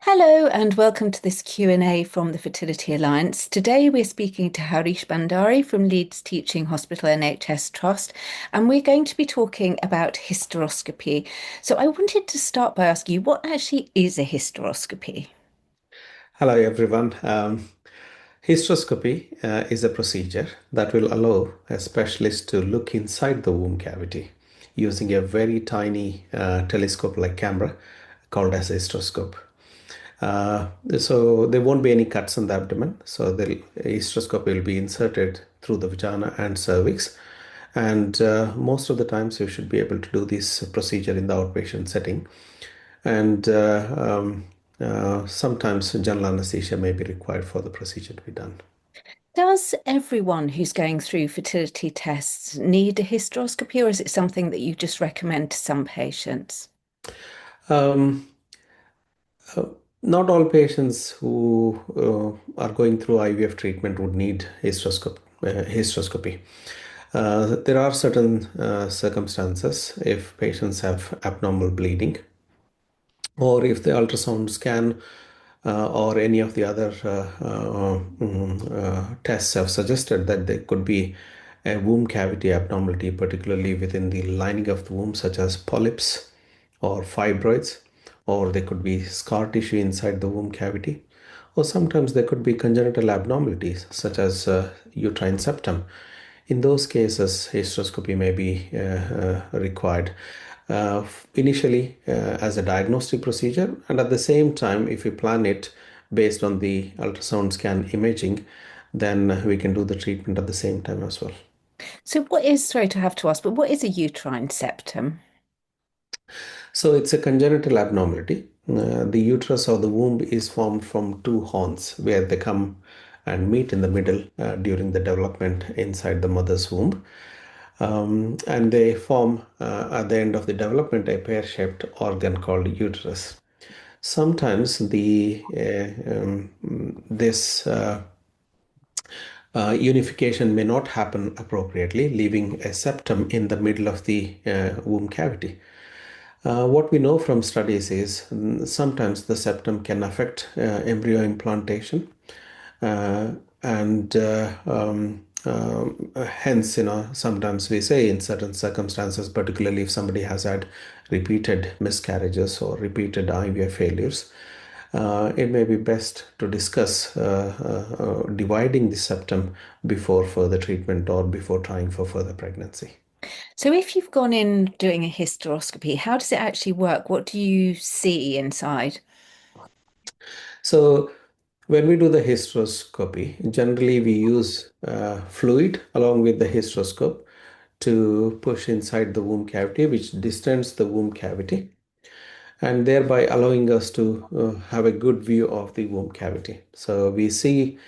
Hello and welcome to this Q&A from the Fertility Alliance. Today we're speaking to Harish Bhandari from Leeds Teaching Hospital NHS Trust, and we're going to be talking about hysteroscopy. So I wanted to start by asking you, what actually is a hysteroscopy? Hello, everyone. Hysteroscopy is a procedure that will allow a specialist to look inside the womb cavity using a very tiny telescope-like camera called as a hysteroscope. So there won't be any cuts in the abdomen. So the hysteroscope will be inserted through the vagina and cervix. And most of the times you should be able to do this procedure in the outpatient setting. And sometimes general anesthesia may be required for the procedure to be done. Does everyone who's going through fertility tests need a hysteroscopy, or is it something that you just recommend to some patients? Um, uh, Not all patients who are going through IVF treatment would need hysteroscopy. There are certain circumstances if patients have abnormal bleeding, or if the ultrasound scan or any of the other tests have suggested that there could be a womb cavity abnormality, particularly within the lining of the womb, such as polyps or fibroids, or there could be scar tissue inside the womb cavity, or sometimes there could be congenital abnormalities, such as uterine septum. In those cases, hysteroscopy may be required initially as a diagnostic procedure, and at the same time, if we plan it based on the ultrasound scan imaging, then we can do the treatment at the same time as well. So what is, sorry to have to ask, but what is a uterine septum? So it's a congenital abnormality. The uterus or the womb is formed from two horns where they come and meet in the middle during the development inside the mother's womb. And they form at the end of the development a pear-shaped organ called uterus. Sometimes this unification may not happen appropriately, leaving a septum in the middle of the womb cavity. What we know from studies is sometimes the septum can affect embryo implantation, uh, and hence, sometimes we say in certain circumstances, particularly if somebody has had repeated miscarriages or repeated IVF failures, it may be best to discuss dividing the septum before further treatment or before trying for further pregnancy. So if you've gone in doing a hysteroscopy, how does it actually work? What do you see inside? So when we do the hysteroscopy, generally we use fluid along with the hysteroscope to push inside the womb cavity, which distends the womb cavity, and thereby allowing us to have a good view of the womb cavity. So we see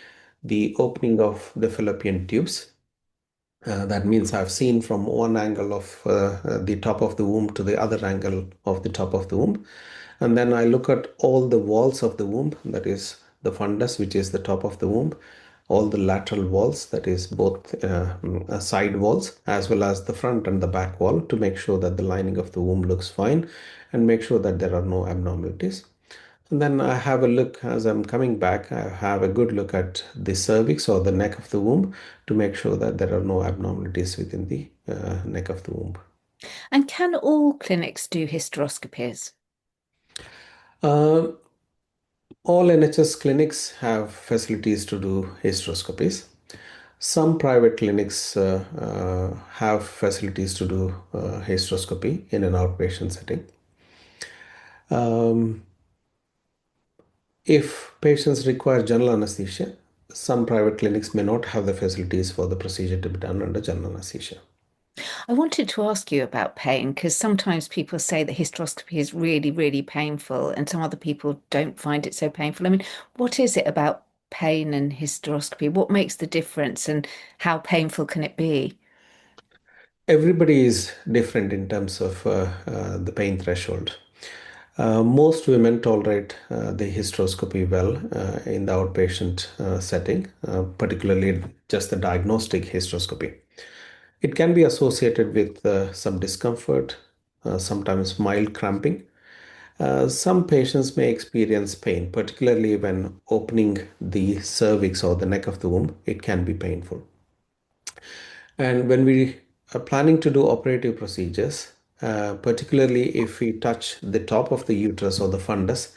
the opening of the fallopian tubes. That means I've seen from one angle of the top of the womb to the other angle of the top of the womb. And then I look at all the walls of the womb, that is the fundus, which is the top of the womb, all the lateral walls, that is both side walls, as well as the front and the back wall, to make sure that the lining of the womb looks fine and make sure that there are no abnormalities. And then I have a look as I'm coming back, I have a good look at the cervix or the neck of the womb to make sure that there are no abnormalities within the neck of the womb. And can all clinics do hysteroscopies? Uh, all NHS clinics have facilities to do hysteroscopies. Some private clinics have facilities to do hysteroscopy in an outpatient setting. Um, If patients require general anesthesia, some private clinics may not have the facilities for the procedure to be done under general anesthesia. I wanted to ask you about pain because sometimes people say that hysteroscopy is really, really painful, and some other people don't find it so painful. I mean, what is it about pain and hysteroscopy? What makes the difference, and how painful can it be? Everybody is different in terms of the pain threshold. Most women tolerate the hysteroscopy well in the outpatient setting, particularly just the diagnostic hysteroscopy. It can be associated with some discomfort, sometimes mild cramping, Some patients may experience pain, particularly when opening the cervix or the neck of the womb. It can be painful. And when we are planning to do operative procedures, particularly if we touch the top of the uterus or the fundus,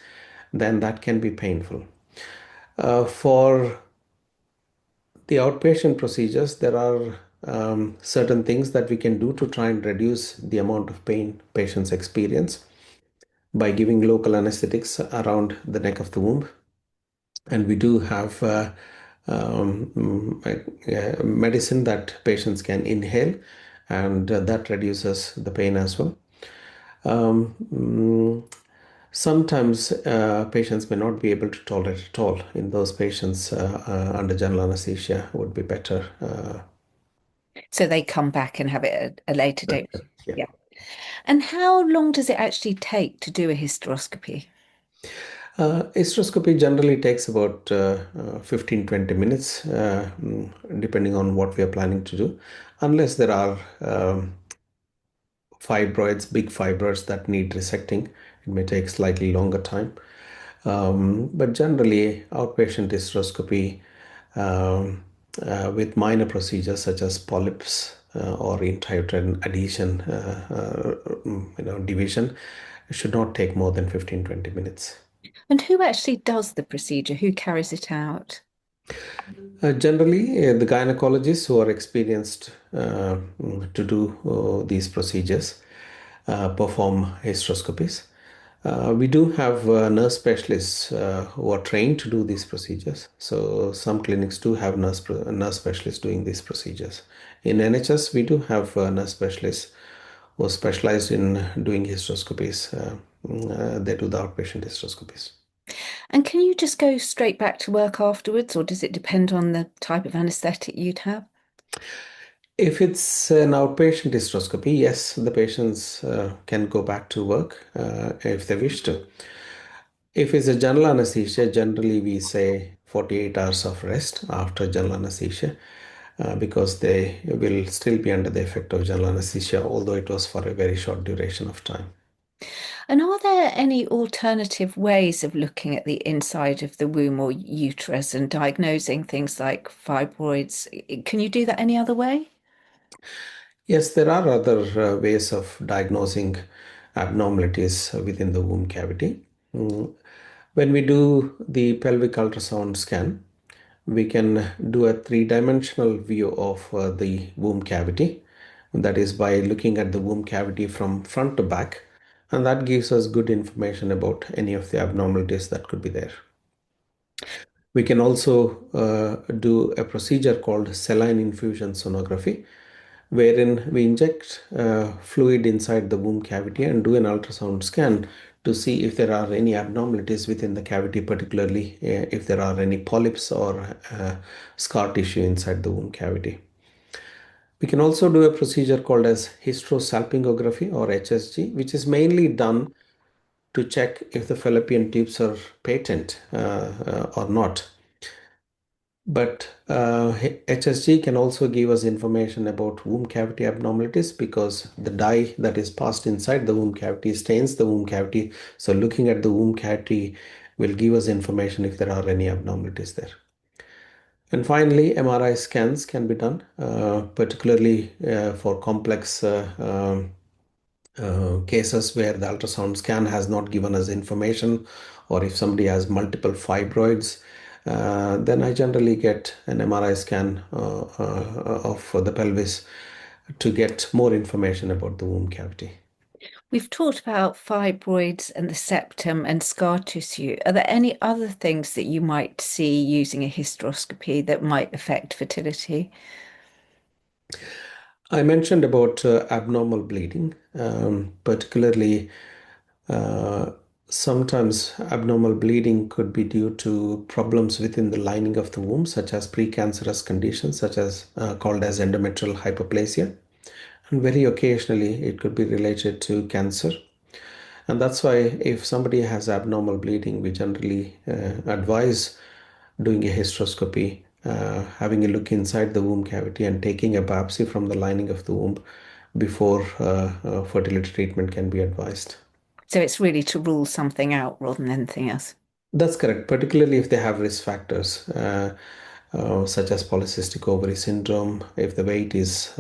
then that can be painful. For the outpatient procedures, there are certain things that we can do to try and reduce the amount of pain patients experience by giving local anesthetics around the neck of the womb. And we do have medicine that patients can inhale, and that reduces the pain as well. Um, mm, Sometimes patients may not be able to tolerate at all. In those patients, under general anesthesia would be better. So they come back and have it at a later date. Yeah. Yeah. And how long does it actually take to do a hysteroscopy? Hysteroscopy generally takes about 15-20 minutes, depending on what we are planning to do, unless there are fibroids, big fibroids that need resecting. It may take slightly longer time. But generally, outpatient hysteroscopy with minor procedures such as polyps or intrauterine adhesion, division, should not take more than 15-20 minutes. And who actually does the procedure? Who carries it out? Generally, the gynecologists who are experienced to do these procedures perform hysteroscopies. We do have nurse specialists who are trained to do these procedures. So some clinics do have nurse specialists doing these procedures. In NHS, we do have nurse specialists who are specialized in doing hysteroscopies. They do the outpatient hysteroscopies. And can you just go straight back to work afterwards, or does it depend on the type of anesthetic you'd have? If it's an outpatient hysteroscopy, yes, the patients can go back to work if they wish to. If it's a general anesthesia, generally we say 48 hours of rest after general anesthesia because they will still be under the effect of general anesthesia, although it was for a very short duration of time. And are there any alternative ways of looking at the inside of the womb or uterus and diagnosing things like fibroids? Can you do that any other way? Yes, there are other ways of diagnosing abnormalities within the womb cavity. Mm. When we do the pelvic ultrasound scan, we can do a three-dimensional view of the womb cavity. That is by looking at the womb cavity from front to back, and that gives us good information about any of the abnormalities that could be there. We can also do a procedure called saline infusion sonography, wherein we inject fluid inside the womb cavity and do an ultrasound scan to see if there are any abnormalities within the cavity, particularly if there are any polyps or scar tissue inside the womb cavity. We can also do a procedure called as hysterosalpingography or HSG, which is mainly done to check if the fallopian tubes are patent or not. But HSG can also give us information about womb cavity abnormalities because the dye that is passed inside the womb cavity stains the womb cavity. So looking at the womb cavity will give us information if there are any abnormalities there. And finally, MRI scans can be done, particularly for complex cases where the ultrasound scan has not given us information, or if somebody has multiple fibroids, then I generally get an MRI scan of the pelvis to get more information about the womb cavity. We've talked about fibroids and the septum and scar tissue. Are there any other things that you might see using a hysteroscopy that might affect fertility? I mentioned about abnormal bleeding, particularly uh, sometimes abnormal bleeding could be due to problems within the lining of the womb, such as precancerous conditions, such as called as endometrial hyperplasia. And very occasionally, it could be related to cancer. And that's why if somebody has abnormal bleeding, we generally advise doing a hysteroscopy, having a look inside the womb cavity and taking a biopsy from the lining of the womb before fertility treatment can be advised. So it's really to rule something out rather than anything else. That's correct, particularly if they have risk factors such as polycystic ovary syndrome. If the weight is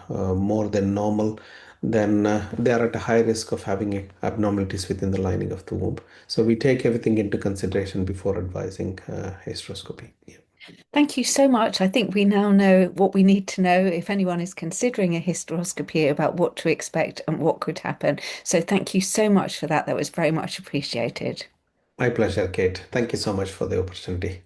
more than normal, then they are at a high risk of having abnormalities within the lining of the womb. So we take everything into consideration before advising hysteroscopy. Yeah. Thank you so much. I think we now know what we need to know if anyone is considering a hysteroscopy about what to expect and what could happen. So thank you so much for that. That was very much appreciated. My pleasure, Kate. Thank you so much for the opportunity.